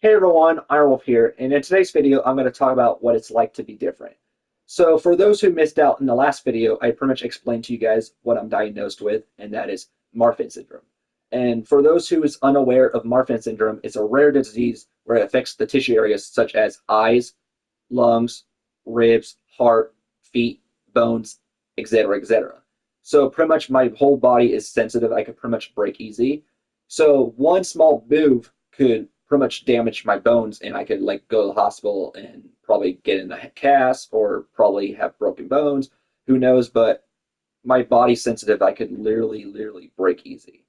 Hey everyone, Irewolf here, and in today's video, I'm going to talk about what it's like to be different. So, for those who missed out in the last video, I pretty much explained to you guys what I'm diagnosed with, and that is Marfan syndrome. And for those who is unaware of Marfan syndrome, it's a rare disease where it affects the tissue areas such as eyes, lungs, ribs, heart, feet, bones, etc., etc. So, pretty much my whole body is sensitive. I could pretty much break easy. So, one small move could pretty much damage my bones, and I could like go to the hospital and probably get in a cast or probably have broken bones. Who knows? But my body's sensitive. I could literally break easy.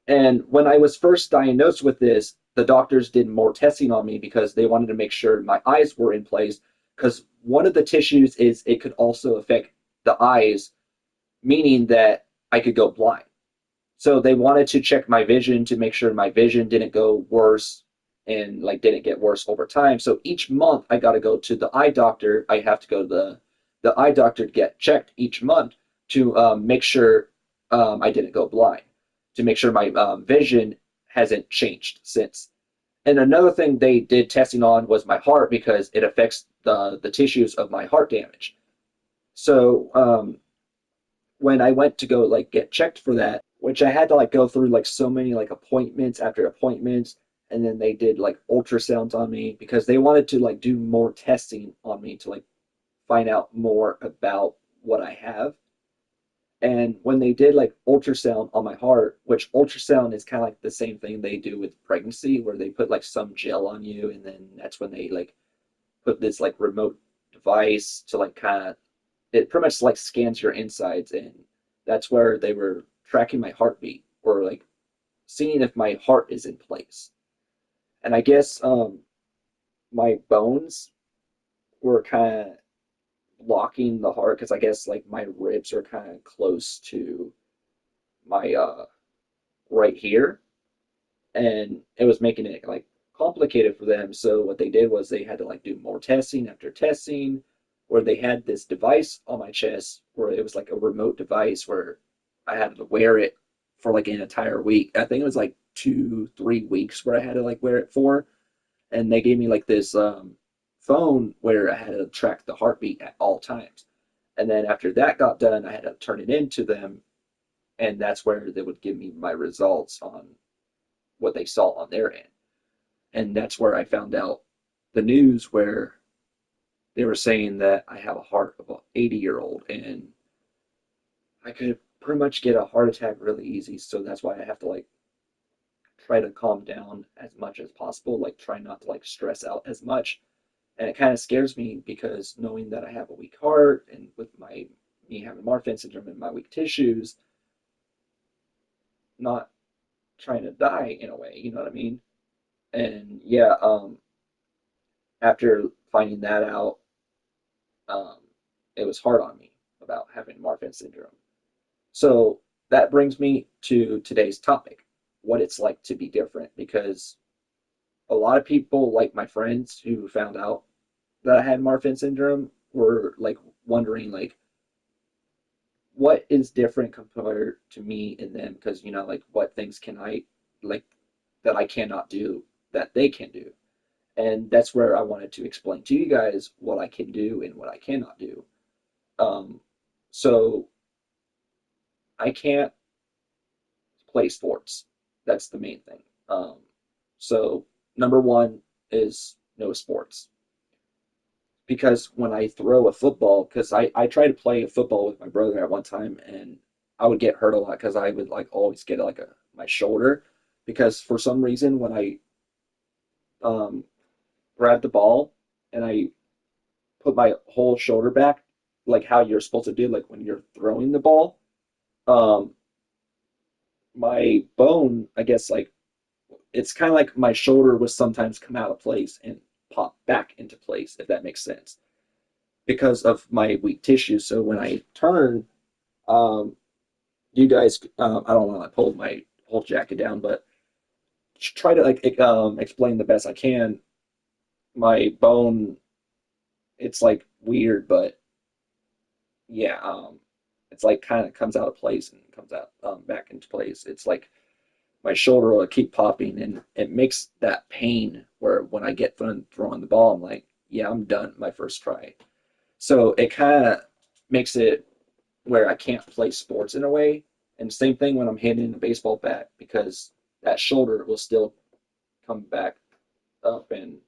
And when I was first diagnosed with this, the doctors did more testing on me because they wanted to make sure my eyes were in place. Because one of the tissues is it could also affect the eyes, meaning that I could go blind. So they wanted to check my vision to make sure my vision didn't go worse and like didn't get worse over time. So each month I got to go to the eye doctor. I have to go to the eye doctor to get checked each month to make sure I didn't go blind, to make sure my vision hasn't changed since. And another thing they did testing on was my heart because it affects the tissues of my heart damage. So when I went to go like get checked for that, which I had to like go through like so many like appointments after appointments, and then they did like ultrasounds on me because they wanted to like do more testing on me to like find out more about what I have. And when they did like ultrasound on my heart, which ultrasound is kind of like the same thing they do with pregnancy, where they put like some gel on you, and then that's when they like put this like remote device to like kind of it pretty much like scans your insides, and that's where they were tracking my heartbeat or like seeing if my heart is in place. And I guess my bones were kind of blocking the heart because I guess like my ribs are kind of close to my right here, and it was making it like complicated for them. So what they did was they had to like do more testing after testing, where they had this device on my chest where it was like a remote device where I had to wear it for like an entire week. I think it was like 2, 3 weeks where I had to like wear it for, and they gave me like this phone where I had to track the heartbeat at all times. And then after that got done, I had to turn it in to them, and that's where they would give me my results on what they saw on their end. And that's where I found out the news where they were saying that I have a heart of an 80-year-old and I could pretty much get a heart attack really easy. So that's why I have to like try to calm down as much as possible, like try not to like stress out as much. And it kind of scares me because knowing that I have a weak heart and with my me having Marfan syndrome and my weak tissues, not trying to die in a way, you know what I mean? And yeah, after finding that out, um, it was hard on me about having Marfan syndrome. So that brings me to today's topic, what it's like to be different, because a lot of people, like my friends who found out that I had Marfan syndrome, were like wondering like what is different compared to me and them, because like what things can I like that I cannot do that they can do. And that's where I wanted to explain to you guys what I can do and what I cannot do. Um, so I can't play sports. That's the main thing. So number one is no sports because when I throw a football, because I tried to play a football with my brother at one time, and I would get hurt a lot because I would like always get like a my shoulder because for some reason when I um, grab the ball and I put my whole shoulder back, like how you're supposed to do, like when you're throwing the ball, um, my bone, I guess, like it's kind of like my shoulder would sometimes come out of place and pop back into place, if that makes sense, because of my weak tissue. So when I turn, um, you guys, I don't want to pull my whole jacket down, but try to like explain the best I can. My bone, it's like weird, but yeah, it's like kind of comes out of place and comes out back into place. It's like my shoulder will keep popping and it makes that pain where when I get done throwing the ball, I'm like, yeah, I'm done my first try. So it kind of makes it where I can't play sports in a way. And same thing when I'm hitting a baseball bat because that shoulder will still come back up. And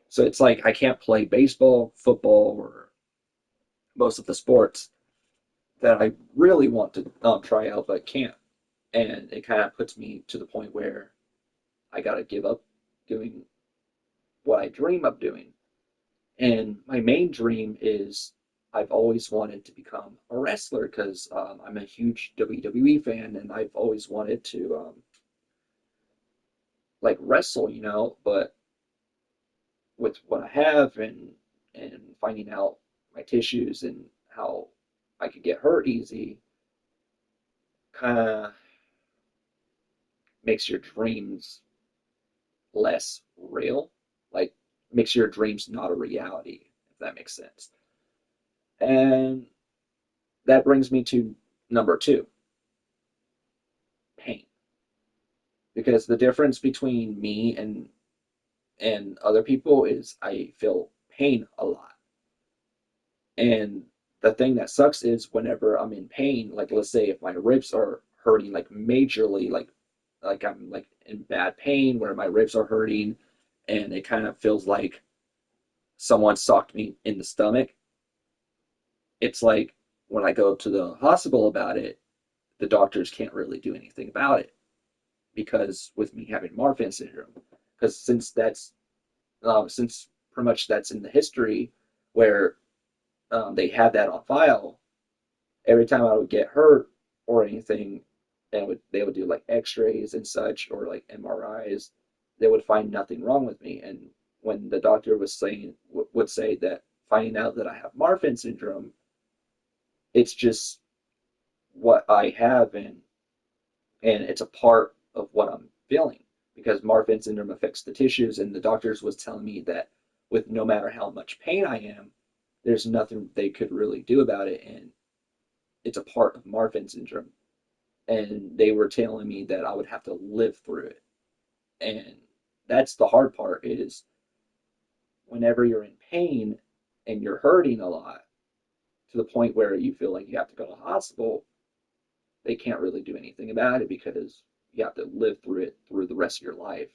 so it's like I can't play baseball, football, or most of the sports that I really want to try out but can't. And it kind of puts me to the point where I got to give up doing what I dream of doing. And my main dream is I've always wanted to become a wrestler because I'm a huge WWE fan and I've always wanted to like wrestle, but with what I have and finding out my tissues and how I could get hurt easy, kind of makes your dreams less real, like makes your dreams not a reality, if that makes sense. And that brings me to number two, pain. Because the difference between me and other people is I feel pain a lot. And the thing that sucks is whenever I'm in pain, like let's say if my ribs are hurting like majorly, like I'm like in bad pain where my ribs are hurting and it kind of feels like someone socked me in the stomach. It's like when I go to the hospital about it, the doctors can't really do anything about it because with me having Marfan syndrome, because since pretty much that's in the history where they had that on file, every time I would get hurt or anything, and they would do like X-rays and such or like MRIs, they would find nothing wrong with me. And when the doctor was saying would say that finding out that I have Marfan syndrome, it's just what I have and it's a part of what I'm feeling because Marfan syndrome affects the tissues, and the doctors was telling me that with no matter how much pain I am, there's nothing they could really do about it, and it's a part of Marfan syndrome. And they were telling me that I would have to live through it, and that's the hard part is whenever you're in pain and you're hurting a lot to the point where you feel like you have to go to the hospital, they can't really do anything about it because you have to live through it through the rest of your life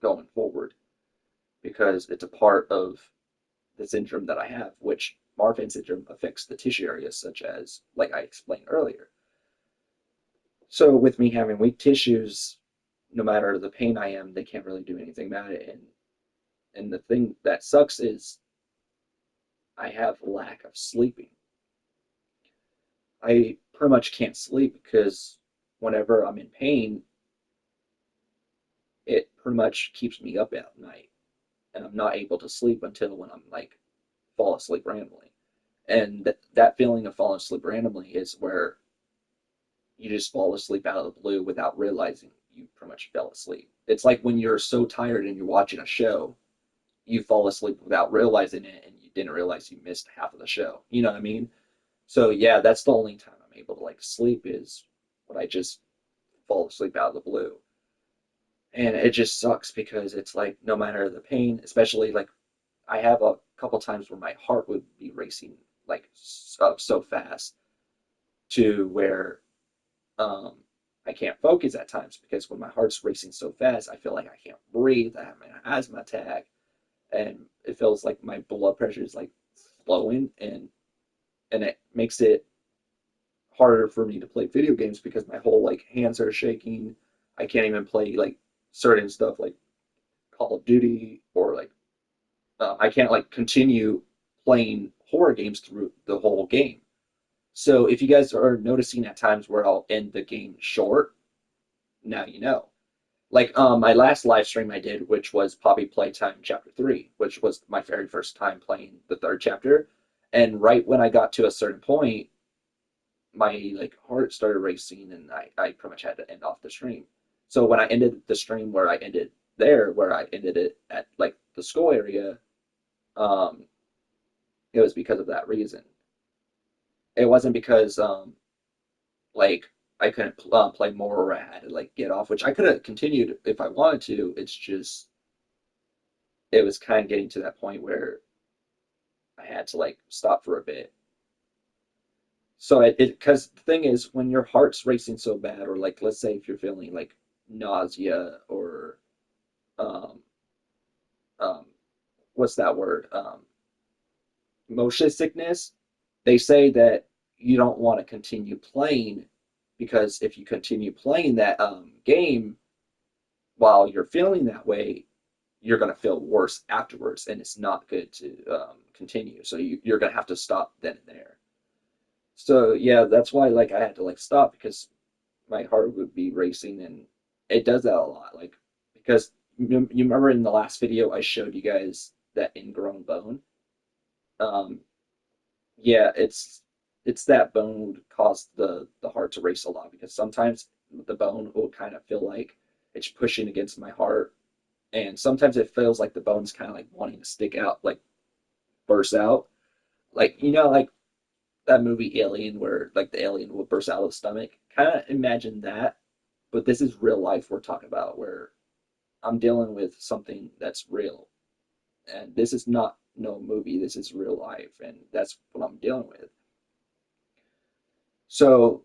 going forward because it's a part of the syndrome that I have, which Marfan syndrome affects the tissue areas such as, like I explained earlier. So with me having weak tissues, no matter the pain I am, they can't really do anything about it. And the thing that sucks is I have lack of sleeping. I pretty much can't sleep because whenever I'm in pain, it pretty much keeps me up at night and I'm not able to sleep until when I'm like fall asleep randomly. And that feeling of falling asleep randomly is where you just fall asleep out of the blue without realizing you pretty much fell asleep. It's like when you're so tired and you're watching a show, you fall asleep without realizing it and you didn't realize you missed half of the show. You know what I mean? So yeah, that's the only time I'm able to like sleep is when I just fall asleep out of the blue. And it just sucks because it's like no matter the pain, especially like I have a couple times where my heart would be racing like so fast to where um, I can't focus at times because when my heart's racing so fast, I feel like I can't breathe. I have an asthma attack, and it feels like my blood pressure is like flowing, and it makes it harder for me to play video games because my whole like hands are shaking. I can't even play like certain stuff like Call of Duty or like I can't like continue playing horror games through the whole game. So if you guys are noticing at times where I'll end the game short, now you know. Like my last live stream I did, which was Poppy Playtime Chapter 3, which was my very first time playing the third chapter. And right when I got to a certain point, my like heart started racing and I pretty much had to end off the stream. So when I ended the stream where I ended there, where I ended it at like the school area, um, it was because of that reason. It wasn't because like I couldn't play more or I had to like get off, which I could have continued if I wanted to. It's just it was kind of getting to that point where I had to like stop for a bit. So because the thing is, when your heart's racing so bad, or like let's say if you're feeling like nausea or um um what's that word motion sickness, they say that you don't want to continue playing because if you continue playing that game while you're feeling that way, you're going to feel worse afterwards, and it's not good to continue. So you're going to have to stop then and there. So yeah, that's why like I had to like stop because my heart would be racing, and it does that a lot. Like because you remember in the last video I showed you guys that ingrown bone. Um, yeah, it's that bone would cause the heart to race a lot because sometimes the bone will kind of feel like it's pushing against my heart, and sometimes it feels like the bone's kind of like wanting to stick out, like burst out, like like that movie Alien where like the alien will burst out of the stomach. Kind of imagine that, but this is real life we're talking about where I'm dealing with something that's real, and this is not no movie. This is real life, and that's what I'm dealing with. So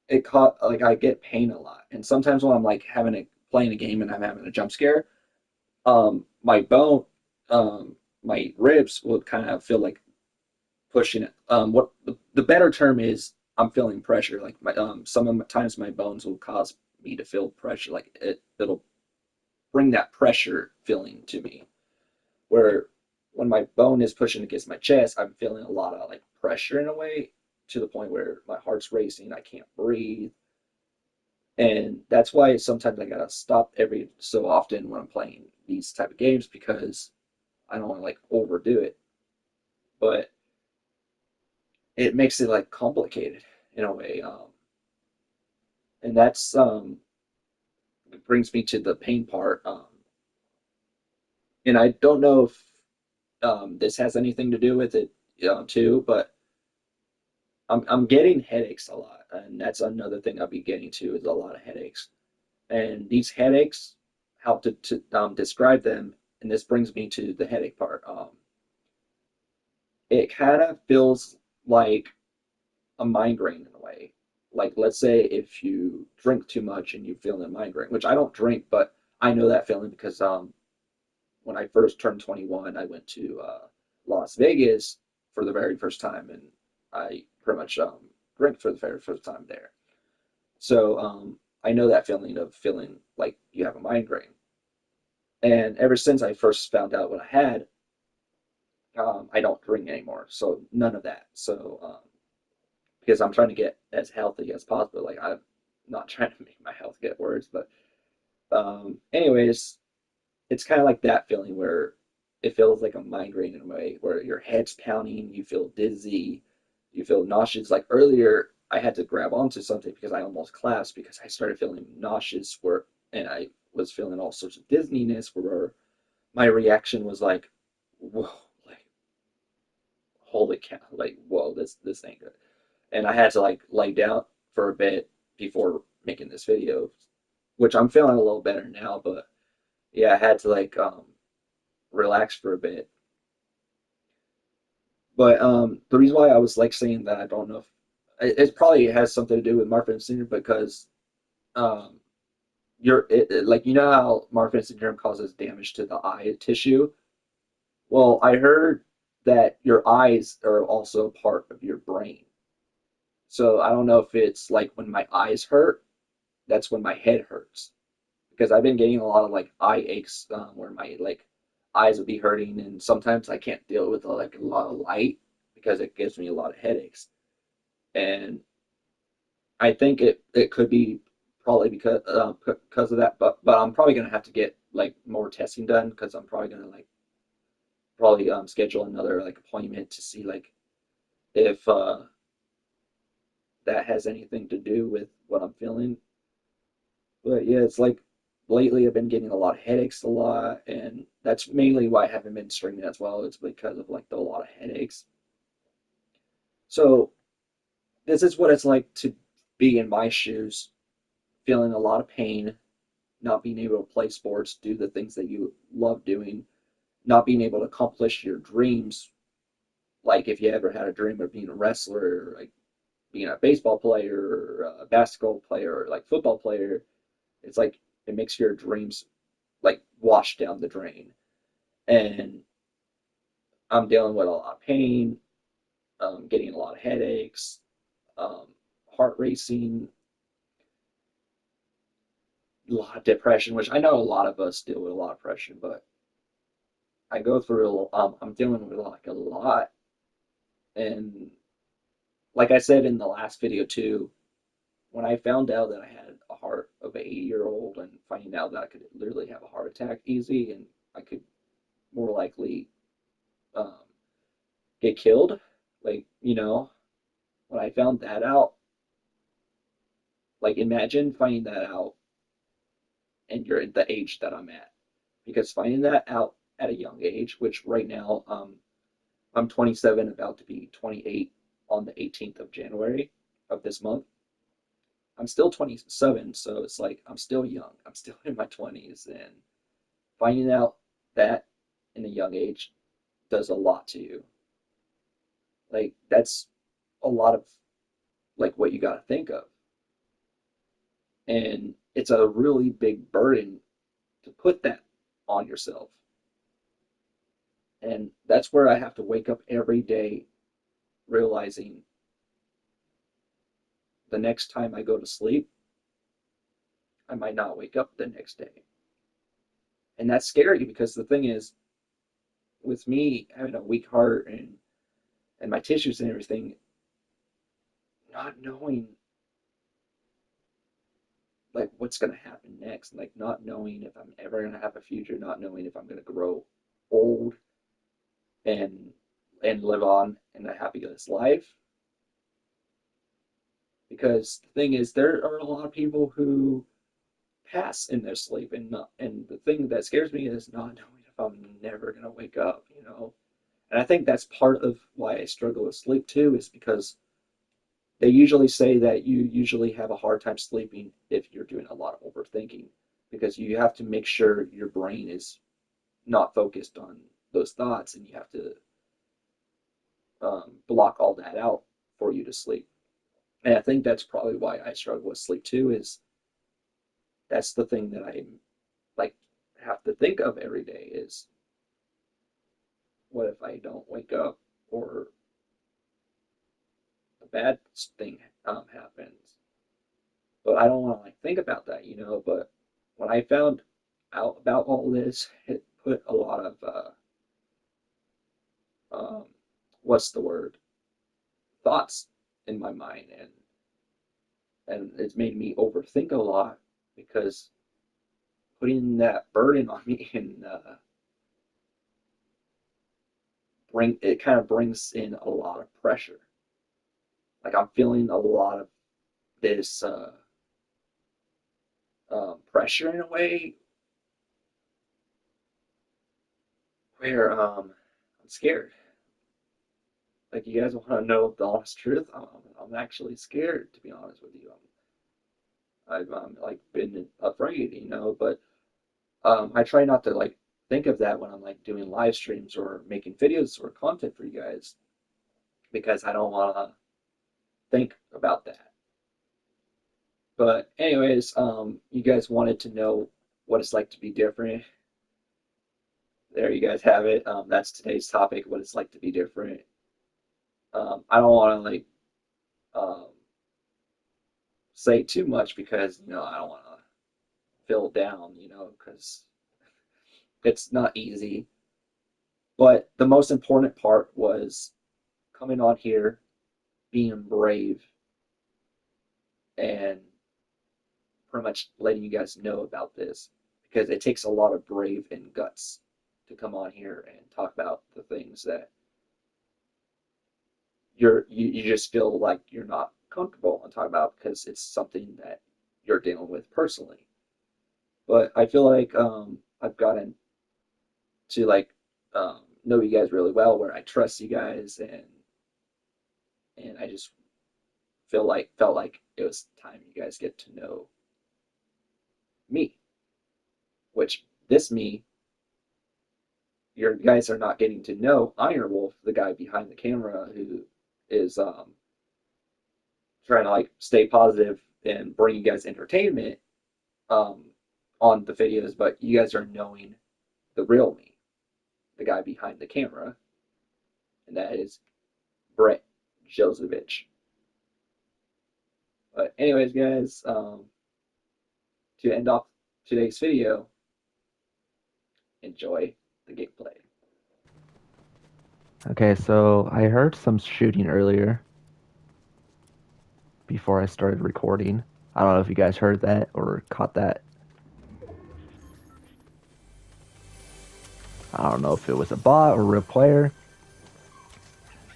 it caught like I get pain a lot, and sometimes when I'm like having a playing a game and I'm having a jump scare, my bone, my ribs will kind of feel like pushing it. What the better term is, I'm feeling pressure. Like my some of the times my bones will cause me to feel pressure. Like it'll bring that pressure feeling to me. Where when my bone is pushing against my chest, I'm feeling a lot of like pressure in a way to the point where my heart's racing. I can't breathe. And that's why sometimes I gotta stop every so often when I'm playing these type of games because I don't want to like overdo it. But it makes it like complicated in a way. And that's brings me to the pain part. And I don't know if this has anything to do with it too, but I'm getting headaches a lot, and that's another thing I'll be getting to is a lot of headaches. And these headaches, how to describe them, and this brings me to the headache part. It kind of feels like a migraine in a way. Like, let's say if you drink too much and you feel a migraine, which I don't drink, but I know that feeling because when I first turned 21, I went to Las Vegas for the very first time, and I pretty much drank for the very first time there. So I know that feeling of feeling like you have a migraine. And ever since I first found out what I had, I don't drink anymore. So none of that. So because I'm trying to get as healthy as possible. Like I'm not trying to make my health get worse, but anyways, it's kind of like that feeling where it feels like a migraine in a way, where your head's pounding, you feel dizzy, you feel nauseous. Like earlier, I had to grab onto something because I almost collapsed because I started feeling nauseous, where and I was feeling all sorts of dizziness, where my reaction was like, whoa, like holy cow, like whoa, this ain't good. And I had to like lay down for a bit before making this video, which I'm feeling a little better now. But yeah, I had to like relax for a bit. But the reason why I was like saying that I don't know if it probably has something to do with Marfan syndrome because um, like how Marfan syndrome causes damage to the eye tissue. Well, I heard that your eyes are also part of your brain. So I don't know if it's like when my eyes hurt, that's when my head hurts because I've been getting a lot of like eye aches where my like eyes will be hurting, and sometimes I can't deal with like a lot of light because it gives me a lot of headaches. And I think it could be probably because of that, but I'm probably gonna have to get like more testing done because I'm probably gonna like probably schedule another like appointment to see like if that has anything to do with what I'm feeling. But yeah, it's like lately I've been getting a lot of headaches a lot, and that's mainly why I haven't been streaming as well. It's because of like a lot of headaches. So this is what it's like to be in my shoes, feeling a lot of pain, not being able to play sports, do the things that you love doing. not being able to accomplish your dreams. Like if you ever had a dream of being a wrestler, or like being a baseball player, or a basketball player, or like football player, it's like it makes your dreams like wash down the drain. And I'm dealing with a lot of pain, getting a lot of headaches, um, heart racing, a lot of depression, which I know a lot of us deal with a lot of depression, but I go through, I'm dealing with like a lot. And like I said in the last video too, when I found out that I had a heart of an 80-year-old and finding out that I could literally have a heart attack easy and I could more likely um, get killed, like, when I found that out, like imagine finding that out and you're at the age that I'm at. Because finding that out at a young age, which right now I'm 27, about to be 28 on the 18th of January of this month. I'm still 27, so it's like I'm still young. I'm still in my 20s, and finding out that in a young age does a lot to you. Like that's a lot of like what you got to think of, and it's a really big burden to put that on yourself. And that's where I have to wake up every day realizing the next time I go to sleep, I might not wake up the next day. And that's scary because the thing is, with me having a weak heart and my tissues and everything, not knowing like what's going to happen next, like not knowing if I'm ever going to have a future, not knowing if I'm going to grow old and live on in a happiness life. Because the thing is, there are a lot of people who pass in their sleep, and the thing that scares me is not knowing if I'm never going to wake up. And I think that's part of why I struggle with sleep too, is because they usually say that you usually have a hard time sleeping if you're doing a lot of overthinking, because you have to make sure your brain is not focused on those thoughts, and you have to block all that out for you to sleep. And I think that's probably why I struggle with sleep too, is that's the thing that I like have to think of every day is what if I don't wake up, or a bad thing happens. But I don't want to like think about that. But when I found out about all this, it put a lot of um, what's the word, thoughts in my mind, and it's made me overthink a lot because putting that burden on me and bring it kind of brings in a lot of pressure. Like I'm feeling a lot of this pressure in a way where I'm scared. Like you guys want to know the honest truth? I'm actually scared, to be honest with you. I've like been afraid. But I try not to like think of that when I'm like doing live streams or making videos or content for you guys, because I don't want to think about that. But anyways, you guys wanted to know what it's like to be different. There you guys have it. That's today's topic, what it's like to be different. I don't want to like um, say too much because I don't want to feel down, because it's not easy. But the most important part was coming on here, being brave, and pretty much letting you guys know about this, because it takes a lot of brave and guts to come on here and talk about the things that you just feel like you're not comfortable and talk about because it's something that you're dealing with personally. But I feel like I've gotten to like know you guys really well, where I trust you guys, and I just felt like it was time you guys get to know me, which this me your guys are not getting to know Iron Wolf, the guy behind the camera who is trying to like stay positive and bring you guys entertainment um, on the videos, but you guys are knowing the real me, the guy behind the camera, and that is Brett Josevich. But anyways, guys, to end off today's video, enjoy the gameplay. Okay, so I heard some shooting earlier before I started recording. I don't know if you guys heard that or caught that. I don't know if it was a bot or a real player.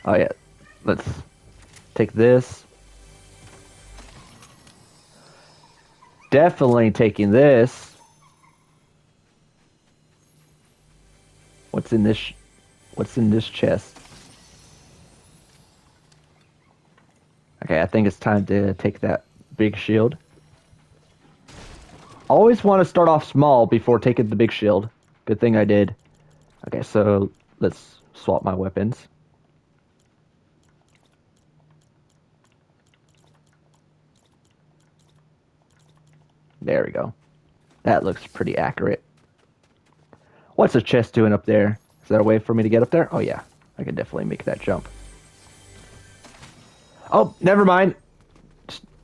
Oh yeah, let's take this. Definitely taking this. What's in this? What's in this chest? Okay, I think it's time to take that big shield. Always want to start off small before taking the big shield. Good thing I did. Okay, so let's swap my weapons. There we go. That looks pretty accurate. What's the chest doing up there? Is there a way for me to get up there? Oh yeah, I can definitely make that jump. Oh, never mind.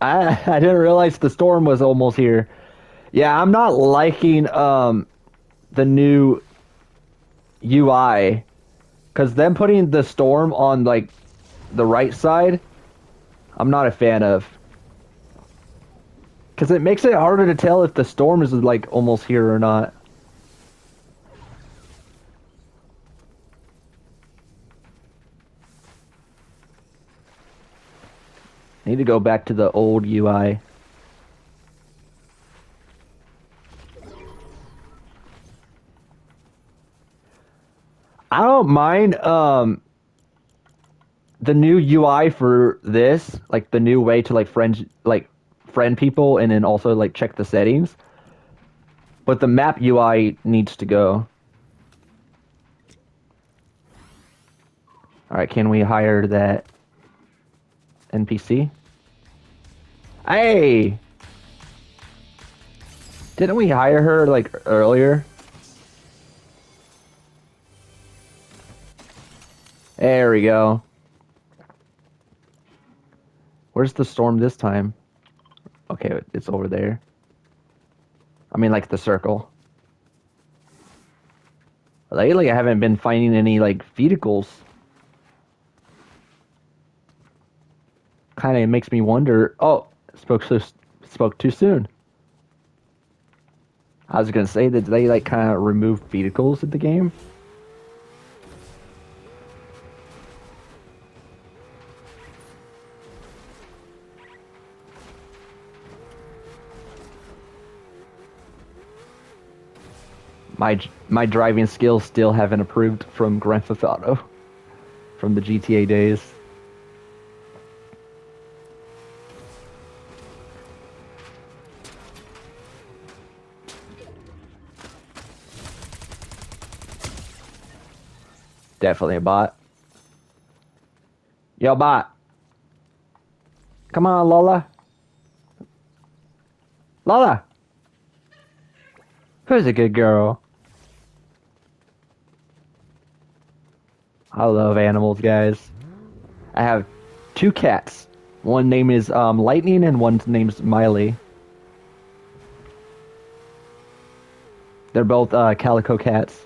I didn't realize the storm was almost here. Yeah, I'm not liking the new UI because them putting the storm on like the right side, I'm not a fan of. Because it makes it harder to tell if the storm is like almost here or not. I need to go back to the old UI. I don't mind the new UI for this, like the new way to friend people and then also like check the settings. But the map UI needs to go. All right, can we hire that NPC? Hey, didn't we hire her like earlier? There we go. Where's the storm this time? Okay, it's over there. I mean, like the circle. Lately, I haven't been finding any like vehicles. Kind of makes me wonder. Oh, spoke too soon. I was gonna say that they like kind of remove vehicles in the game. My driving skills still haven't improved from Grand Theft Auto, from the GTA days. Definitely a bot. Yo, bot. Come on, Lola. Lola. Who's a good girl? I love animals, guys. I have two cats. One name is Lightning and one's name's Miley. They're both calico cats.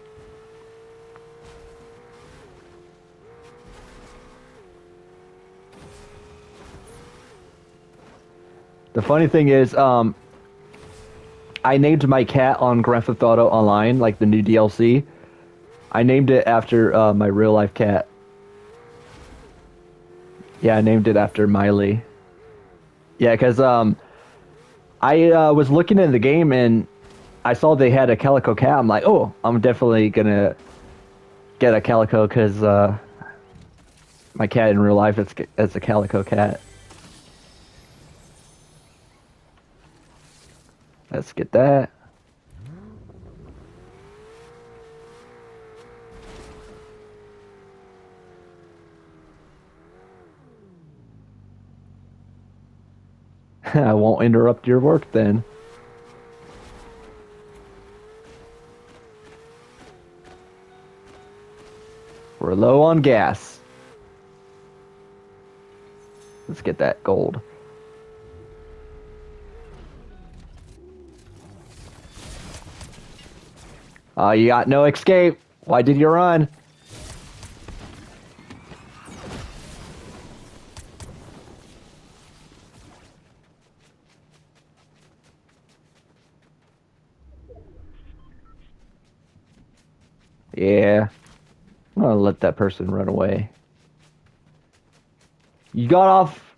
The funny thing is, I named my cat on Grand Theft Auto Online, like the new DLC. I named it after my real life cat. Yeah, I named it after Miley. Yeah, because I was looking in the game and I saw they had a calico cat. I'm like, oh, I'm definitely gonna get a calico because my cat in real life is a calico cat. Let's get that. I won't interrupt your work then. We're low on gas. Let's get that gold. You got no escape. Why did you run? Yeah. I'm gonna let that person run away. You got off.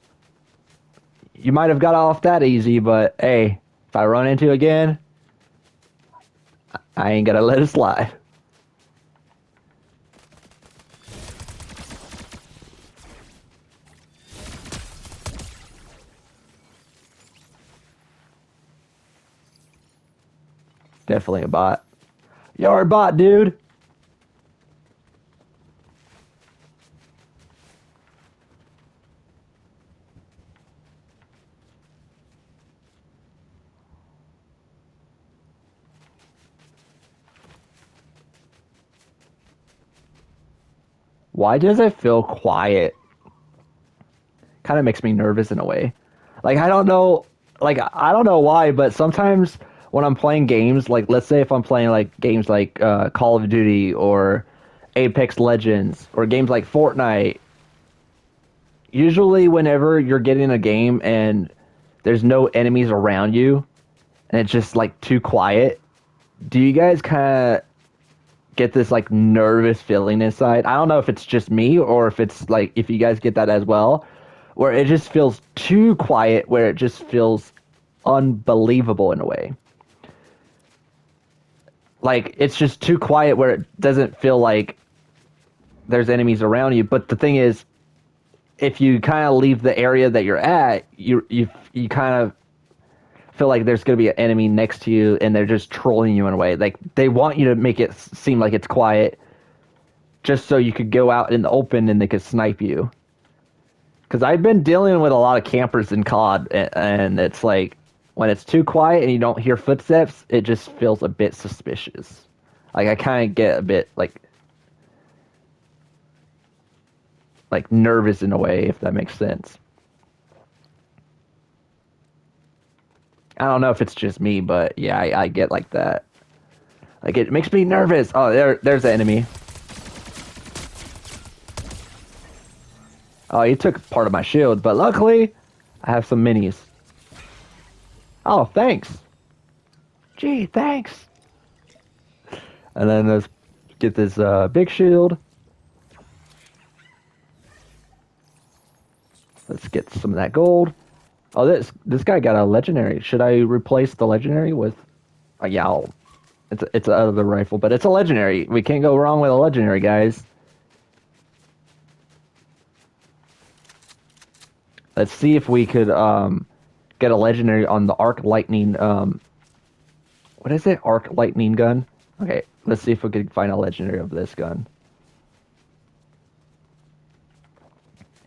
You might have got off that easy, but hey, if I run into you again, I ain't gonna let it slide. Definitely a bot. You're a bot, dude. Why does it feel quiet? Kind of makes me nervous in a way. Like I don't know, like I don't know why, but sometimes when I'm playing games, like let's say if I'm playing like games like Call of Duty or Apex Legends or games like Fortnite, usually whenever you're getting a game and there's no enemies around you and it's just like too quiet, do you guys kind of get this like nervous feeling inside? I don't know if it's just me or if it's like if you guys get that as well, where it just feels too quiet, where it just feels unbelievable in a way. Like it's just too quiet where it doesn't feel like there's enemies around you. But the thing is, if you kind of leave the area that you're at, you kind of feel like there's going to be an enemy next to you and they're just trolling you in a way. Like they want you to make it seem like it's quiet just so you could go out in the open and they could snipe you. Because I've been dealing with a lot of campers in COD, and it's like when it's too quiet and you don't hear footsteps, it just feels a bit suspicious. Like I kind of get a bit like nervous in a way, if that makes sense. I don't know if it's just me, but yeah, I get like that. Like it makes me nervous. Oh, there's the enemy. Oh, he took part of my shield, but luckily I have some minis. Oh, thanks. Gee, thanks. And then let's get this big shield. Let's get some of that gold. Oh, this guy got a legendary. Should I replace the legendary with a yowl? It's out of the rifle, but it's a legendary. We can't go wrong with a legendary, guys. Let's see if we could get a legendary on the arc lightning. What is it? Arc lightning gun. Okay, let's see if we could find a legendary of this gun.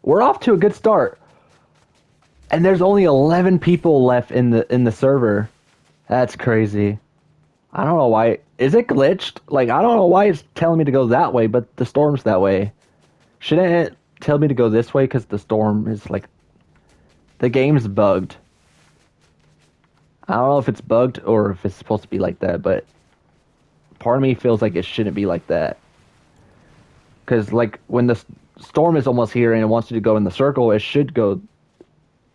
We're off to a good start. And there's only 11 people left in the server. That's crazy. I don't know why. Is it glitched? Like I don't know why it's telling me to go that way, but the storm's that way. Shouldn't it tell me to go this way because the storm is like the game's bugged. I don't know if it's bugged or if it's supposed to be like that, but part of me feels like it shouldn't be like that. Because like when the storm is almost here and it wants you to go in the circle, it should go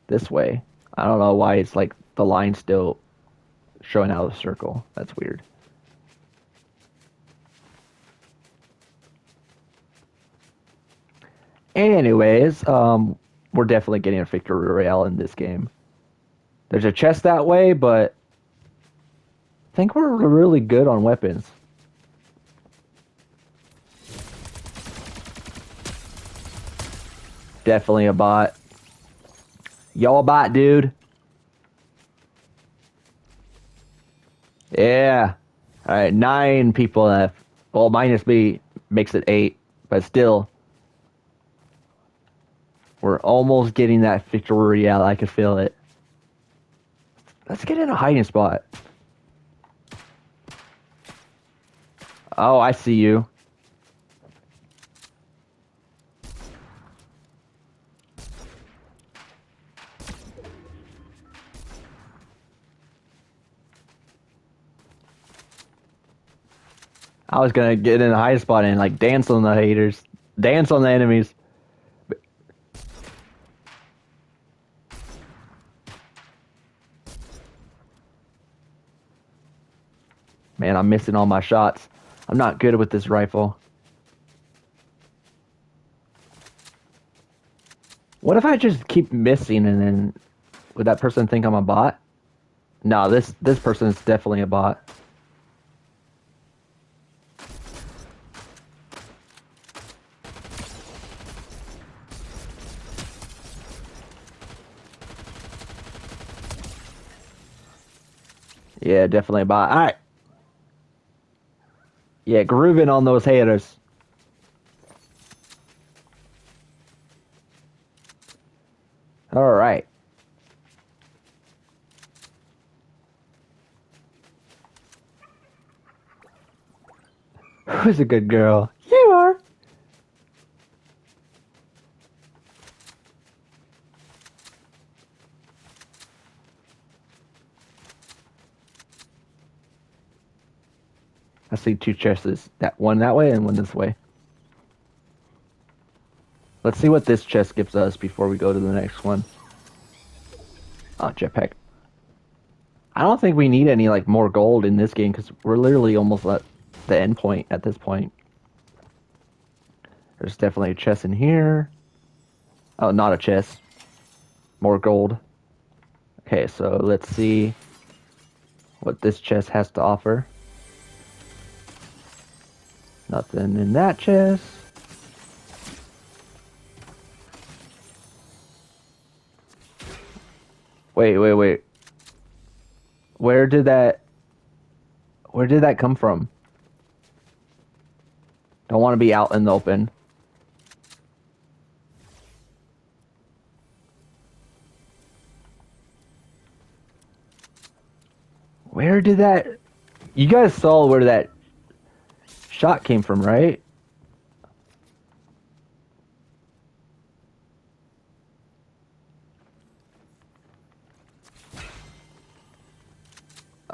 this way. I don't know why it's like the line still showing out of the circle. That's weird. Anyways, we're definitely getting a victory royale in this game. There's a chest that way, but I think we're really good on weapons. Definitely a bot. Y'all a bot, dude. Yeah. All right, 9 people left. Well, minus B makes it 8, but still, we're almost getting that victory royale. I can feel it. Let's get in a hiding spot. Oh, I see you. I was gonna get in a hiding spot and like dance on the haters, dance on the enemies. Man, I'm missing all my shots. I'm not good with this rifle. What if I just keep missing and then would that person think I'm a bot? No, this person is definitely a bot. Yeah, definitely a bot. All right. Yeah, grooving on those haters. All right. Who's a good girl? You are. I see two chests. That one that way and one this way. Let's see what this chest gives us before we go to the next one. Oh, jetpack. I don't think we need any like more gold in this game because we're literally almost at the end point at this point. There's definitely a chest in here. Oh, not a chest. More gold. Okay, so let's see what this chest has to offer. Nothing in that chest. Wait. Where did that come from? Don't want to be out in the open. Where did that... You guys saw where that shot came from, right?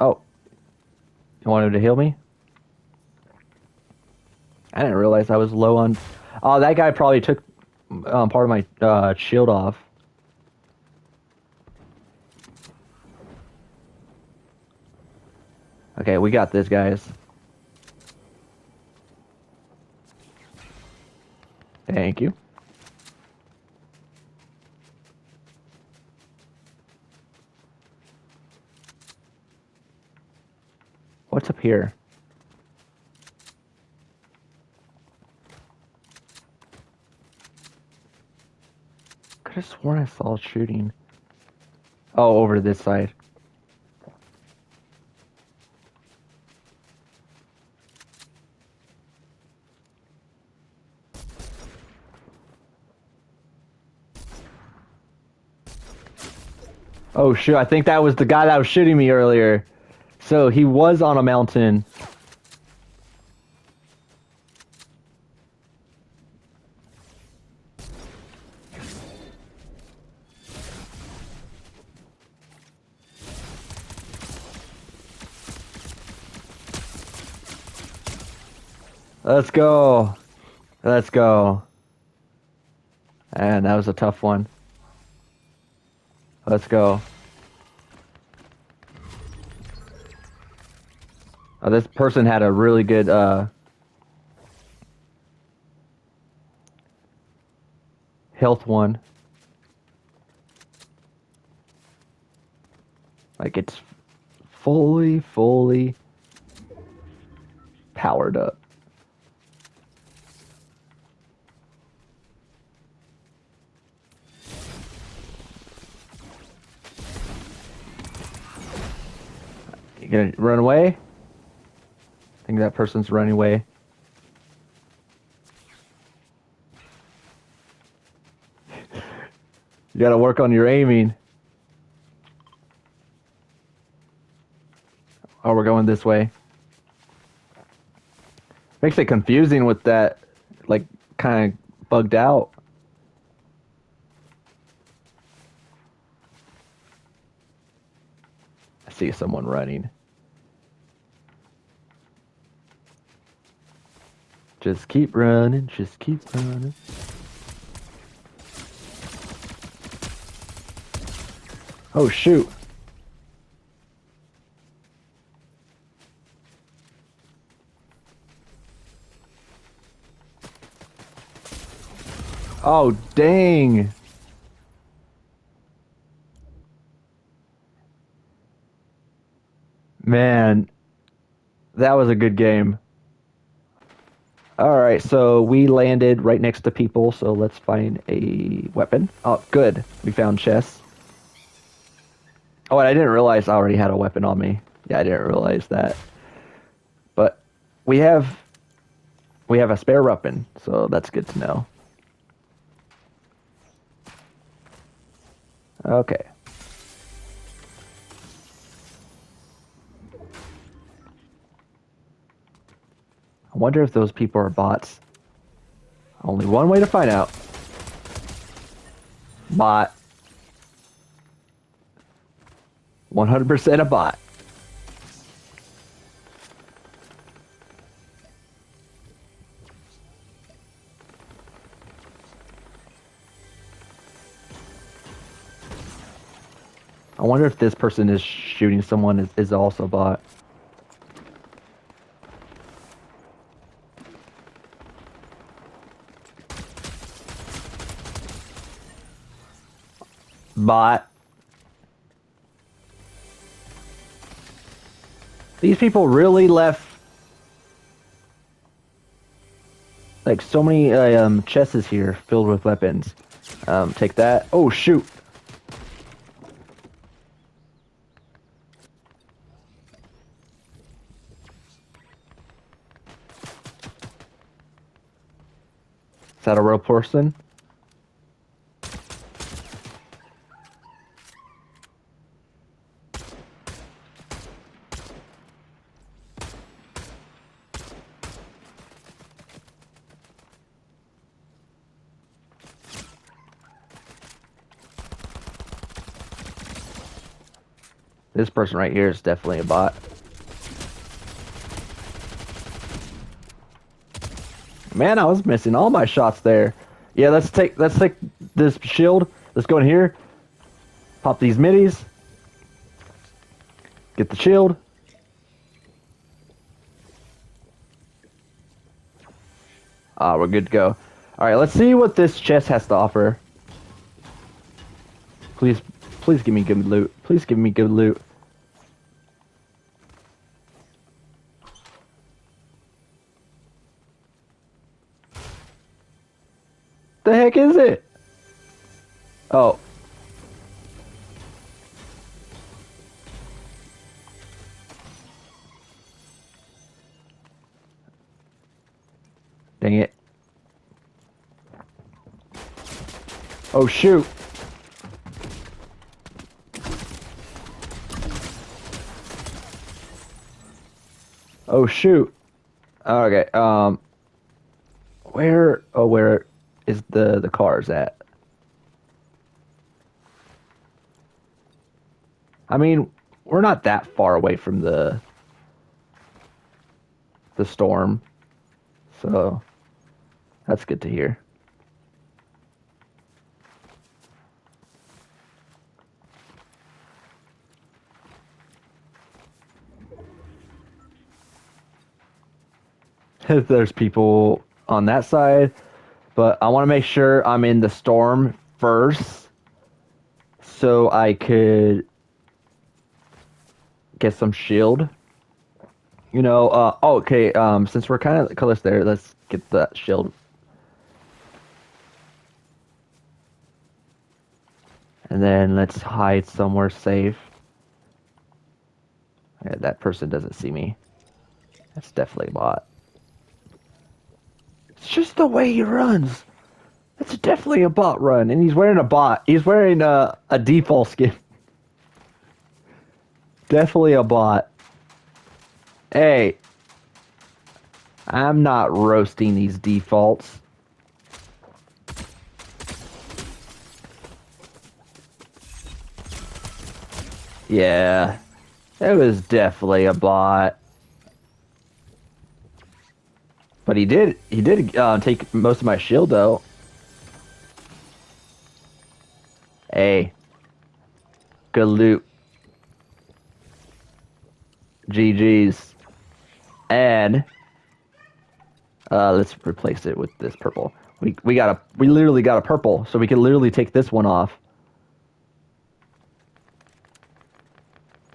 Oh. You wanted to heal me? I didn't realize I was low on... Oh, that guy probably took part of my shield off. Okay, we got this, guys. Thank you. What's up here? Could have sworn I saw shooting. Oh, over to this side. Oh shoot, I think that was the guy that was shooting me earlier. So he was on a mountain. Let's go. Let's go. And that was a tough one. Let's go. Oh, this person had a really good health one. Like it's fully powered up. You gonna run away? I think that person's running away. You gotta work on your aiming. Oh, we're going this way. Makes it confusing with that, like, kind of bugged out. I see someone running. Just keep running, just keep running. Oh, shoot. Oh, dang. Man, that was a good game. All right, so we landed right next to people, so let's find a weapon. Oh, good. We found chests. Oh, and I didn't realize I already had a weapon on me. Yeah, I didn't realize that. But we have a spare weapon, so that's good to know. Okay. I wonder if those people are bots. Only one way to find out. Bot. 100% a bot. I wonder if this person is shooting someone is also a bot. Bot. These people really left like so many chests here filled with weapons. Take that. Oh shoot. Is that a real person? This person right here is definitely a bot. Man, I was missing all my shots there. Yeah, let's take this shield. Let's go in here. Pop these middies. Get the shield. Ah, we're good to go. Alright, let's see what this chest has to offer. Please give me good loot. Please give me good loot. The heck is it? Oh. Dang it. Oh shoot. Oh shoot. Okay, where is the cars at? I mean, we're not that far away from the storm. So that's good to hear. There's people on that side, but I want to make sure I'm in the storm first so I could get some shield. You know, oh, okay, since we're kind of close there, let's get that shield. And then let's hide somewhere safe. Yeah, that person doesn't see me. That's definitely a bot. It's just the way he runs. That's definitely a bot run. And he's wearing a bot. He's wearing a default skin. Definitely a bot. Hey, I'm not roasting these defaults. Yeah, it was definitely a bot. But he did take most of my shield though. Hey, good loot. GG's. And let's replace it with this purple. We literally got a purple, so we can literally take this one off.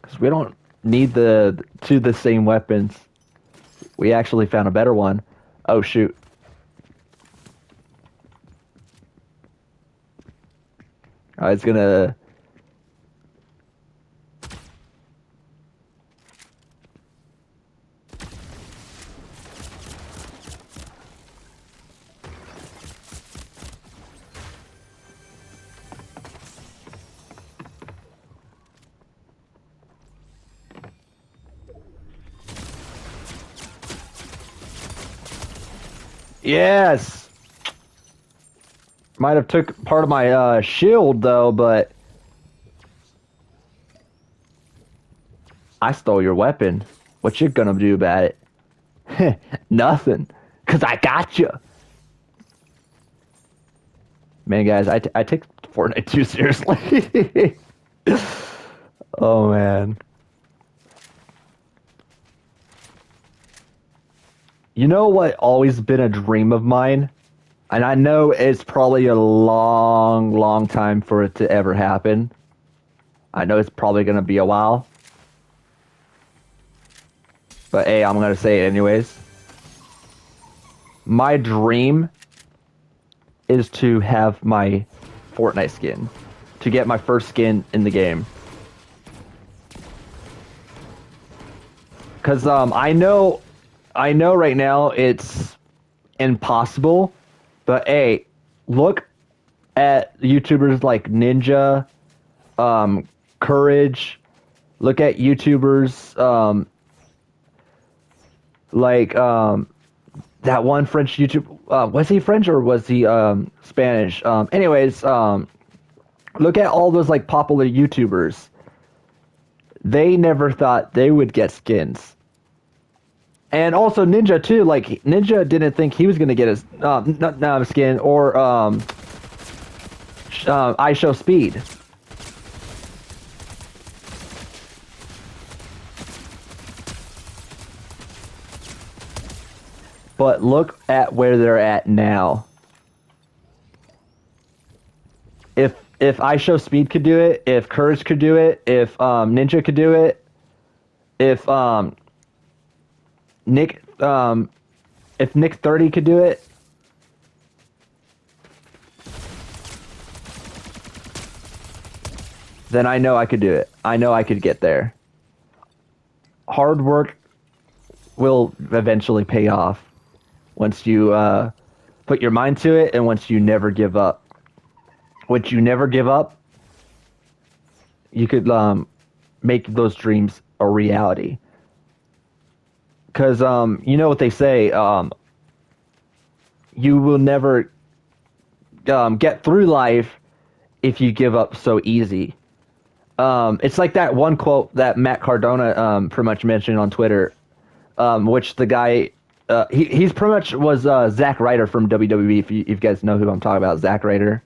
Cause we don't need the same weapons. We actually found a better one. Oh shoot. It's gonna. Yes. Might have took part of my shield though, but I stole your weapon. What you gonna do about it? Nothing, cause I got you. Man, guys, I take Fortnite too seriously. Oh man. You know what always been a dream of mine? And I know it's probably a long, long time for it to ever happen. I know it's probably gonna be a while. But hey, I'm gonna say it anyways. My dream is to have my Fortnite skin. To get my first skin in the game. Cause I know right now it's impossible, but hey, look at YouTubers like Ninja, Courage. Look at YouTubers like that one French YouTube. Was he French or was he Spanish? Anyways, look at all those like popular YouTubers. They never thought they would get skins. And also Ninja too. Like Ninja didn't think he was gonna get his skin or I Show Speed. But look at where they're at now. If I Show Speed could do it, if Courage could do it, if Ninja could do it, if Nick if Nick 30 could do it, then I know I could do it. I know I could get there. Hard work will eventually pay off once you put your mind to it and once you never give up. Once you never give up, you could make those dreams a reality. Because you know what they say, you will never get through life if you give up so easy. It's like that one quote that Matt Cardona pretty much mentioned on Twitter, which the guy, he's pretty much was Zack Ryder from WWE, if you guys know who I'm talking about, Zack Ryder,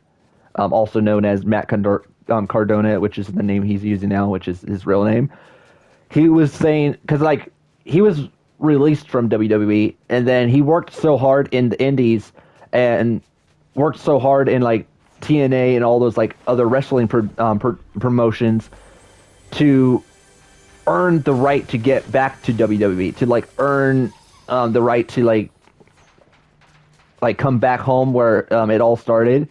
also known as Matt Cardona, which is the name he's using now, which is his real name. He was saying, because like, he was released from WWE, and then he worked so hard in the indies, and worked so hard in like TNA and all those like other wrestling promotions to earn the right to get back to WWE, to like earn the right to like come back home where it all started.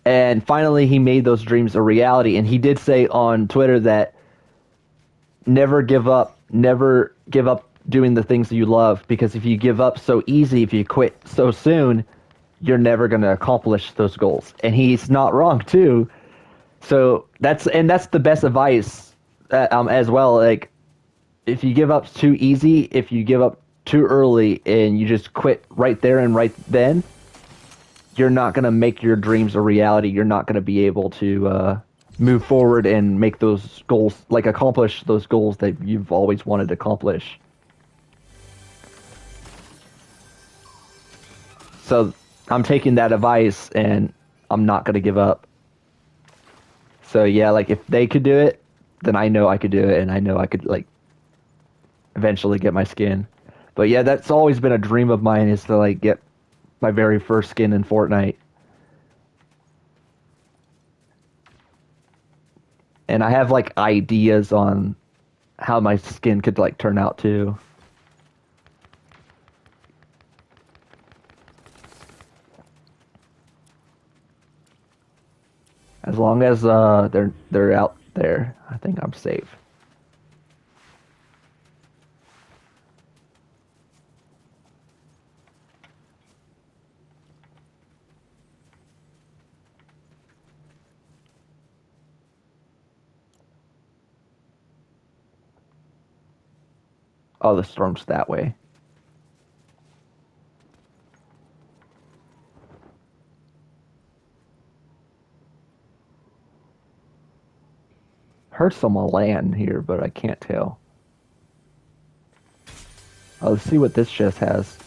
And finally he made those dreams a reality, and he did say on Twitter that never give up doing the things that you love, because if you give up so easy, if you quit so soon, you're never going to accomplish those goals. And he's not wrong too. So that's the best advice as well. Like, if you give up too easy, if you give up too early and you just quit right there and right then, you're not going to make your dreams a reality. You're not going to be able to move forward and make those goals, like accomplish those goals that you've always wanted to accomplish. So I'm taking that advice and I'm not going to give up. So yeah, like if they could do it, then I know I could do it and I know I could like eventually get my skin. But yeah, that's always been a dream of mine is to like get my very first skin in Fortnite. And I have like ideas on how my skin could like turn out too. As long as they're out there, I think I'm safe. Oh, the storm's that way. Heard someone land here, but I can't tell. Oh, let's see what this chest has.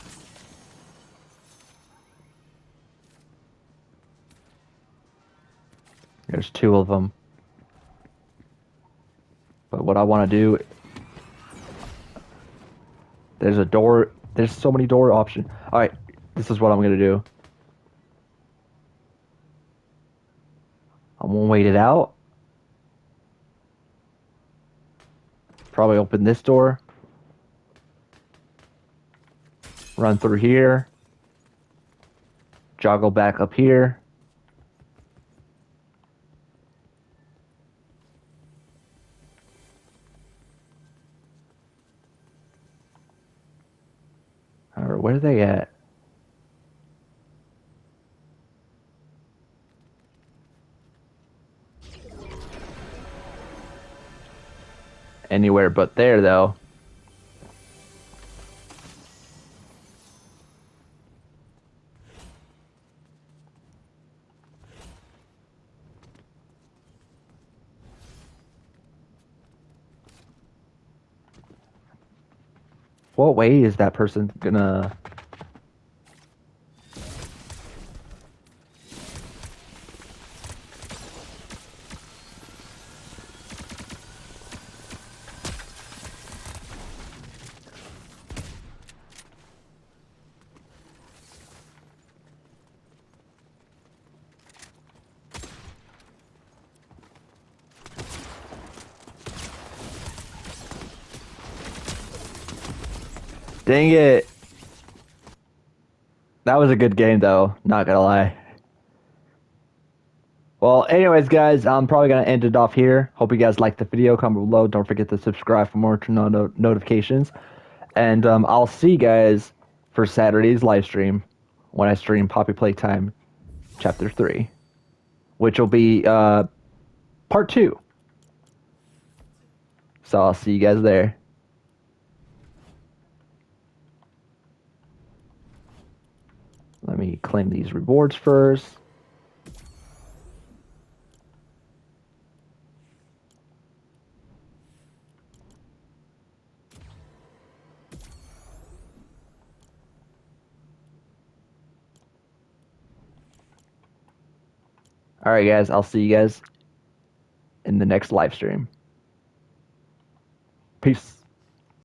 There's two of them. But what I want to do, there's a door. There's so many door options. All right, this is what I'm gonna do. I'm gonna wait it out. Probably open this door. Run through here. Joggle back up here. All right, where are they at? Anywhere but there, though. What way is that person gonna... Dang it. That was a good game, though. Not gonna lie. Well, anyways, guys, I'm probably going to end it off here. Hope you guys liked the video. Comment below. Don't forget to subscribe for more turn on notifications. And I'll see you guys for Saturday's live stream when I stream Poppy Playtime Chapter 3, which will be Part 2. So I'll see you guys there. Let me claim these rewards first. All right, guys. I'll see you guys in the next live stream. Peace.